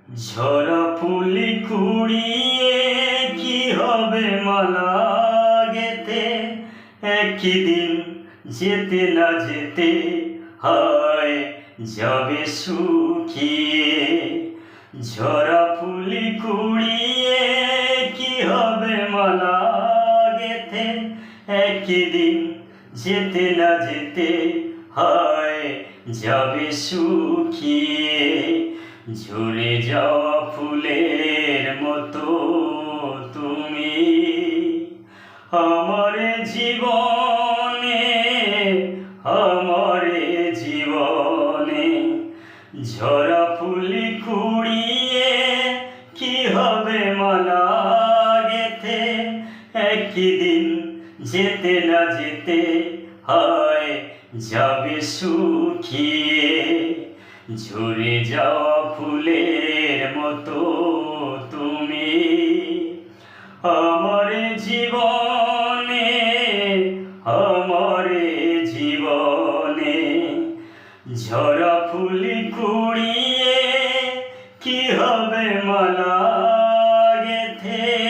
ঝরা ফুলি কুড়িয়ে কি হবে মালা গেতে, একদিন যেতে না যেতে হায় যাবে শুকিয়ে। ঝরা ফুলি কুড়িয়ে কি হবে মালা গেতে, একদিন যেতে না যেতে হায় যাবে শুকিয়ে। ঝরে যাওয়া ফুলের মতো তুমি আমার জীবনে, আমার জীবনে। ঝরা ফুলি কুড়িয়ে কি হবে মালা গেথে, একদিন যেতে না যেতে হায় যাবে শুকিয়ে। ঝরে যাওয়া ফুলের মতো তুমি আমার জীবনে, আমার জীবনে। ঝরা ফুলি কুড়িয়ে কি হবে মালা গেথে।